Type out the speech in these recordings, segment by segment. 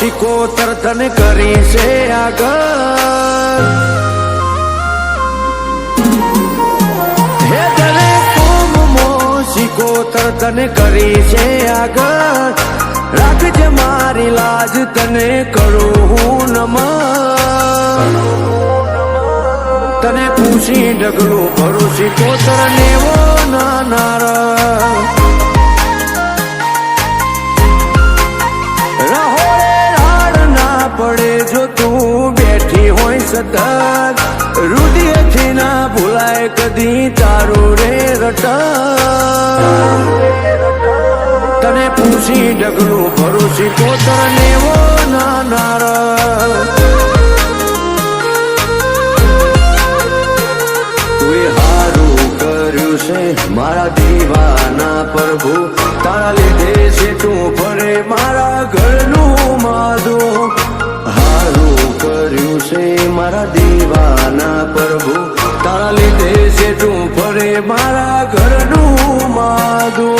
સિકોતર તને કરી છે આગળ, હે તને કોમો સિકોતર તને કરી છે આગળ, રાખજે મારી લાજ તને કરું હું નમન, તને પૂછી ડગલું ભરું સિકોતર નેવો નાનાર, પડે જો તું બેઠી હોય સતત, રુદિયથી ના ભૂલાય કદી તારું રે રટન, તને પૂછી ડગલું ભરું સિકોતર નેવો નાનાર, તુએ હારું કર્યું છે મારા દીવાના પ્રભુ, તારા લીધે છે તું ફરે મારા ઘરનું માધું, કર્યું છે મારા દીવાના પ્રભુ, તારા લીધે છે તું ફરે મારા ઘરનું માધું,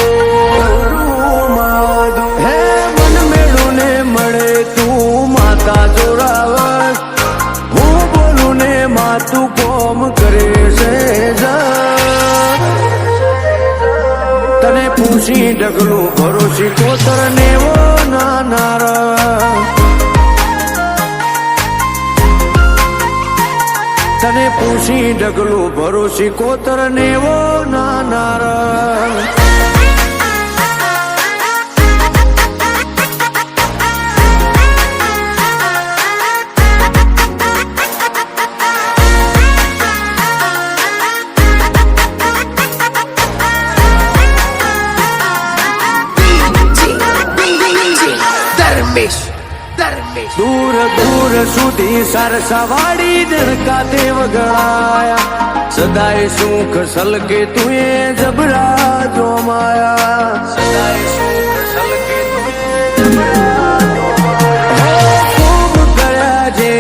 હે મન મેળું ને મળે તું માતા જોરાવર, હું બોલું ને માતું કોમ કરે છે તને પૂછી ડગલું ભરું સિકોતર નેવો નાનાર, તને પૂછી ડગલું ભરું સિકોતર નેવો નાનાર, દૂર દૂર સુધી સરસવાડી દરકાતે વગળાયા, સદાય સુખ સલકે તુએ જબરા જોમાયા, સદાય સુખ સલકે તુએ જબરા જોમાયા, ખૂબ કર્યા જે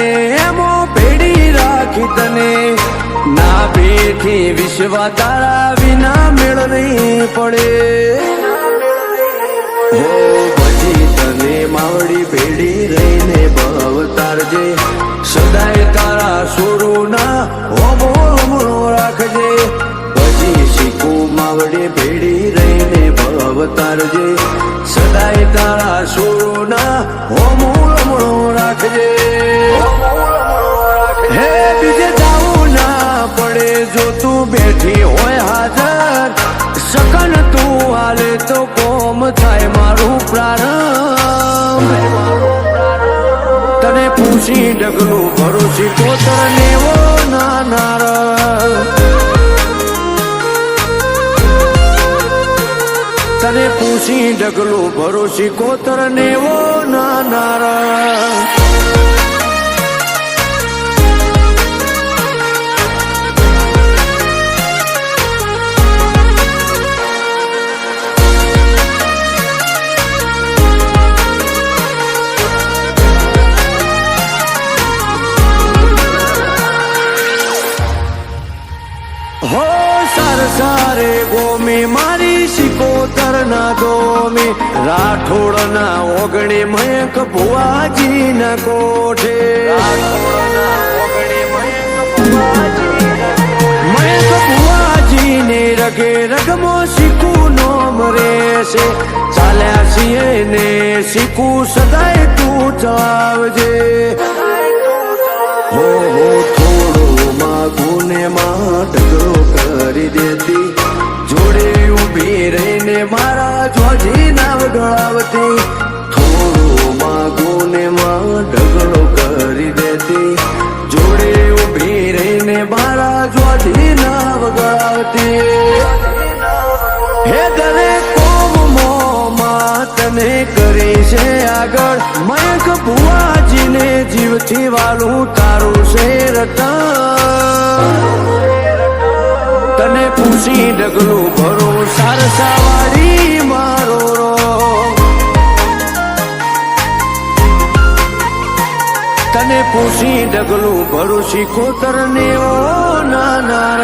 એમો ભેડી રાખી તને, ના બેઠી વિશ્વ તારા વિના મેળ નહીં પડે, હો ભજી તને માવડી ભેડી રહીને ભવ તારજે, સદાય તારા સુરુના હોમો હમણો રાખજે, ભજી શીખું માવડી ભેડી રહીને ભવ તારજે, સદાય તારા સુરુના હોમો હમણો રાખજે, હે બીજે જાવું ના પડે જો તું બેઠી હોય હાજર, સકન તું હાલે તો કોમ થાય મારું પ્રારંભ, તને પૂછી ડગલું ભરું સિકોતર નેવો નાનાર, તને પૂછી ડગલું ભરું સિકોતર નેવો નાનાર, સારે ગોમે મારી સિકોતર ના દોમે, રાઠોડ ના ઓગણે મયંક ભુવાજી ના કોઠે, મયંક ભુવાજી ને રગે રગમો શીખું નોમ રેશે, ચાલ્યા છીએ ને શીખું સદાય તું ચાવજે, હો હો થોડો માગું ને માં ઢગલો કરી દેતી, જોડે ઉભી રહીને મારા જોજી નાવ ઢોળાવતી, થોડો માગું ને માં ઢગલો કરી દેતી, જોડે ઉભી રહીને મારા જોજી નાવ ગળાવતી, હે તને કોમો માં તને કરી છે આગળ, મયંક ભુવાજીને જીવથી વાલું તારું છે રટન, તને પૂછી ડગલું ભરું સરસાવાડી મારો રો, તને પૂછી ડગલું ભરું સિકોતર નેવો નાનાર,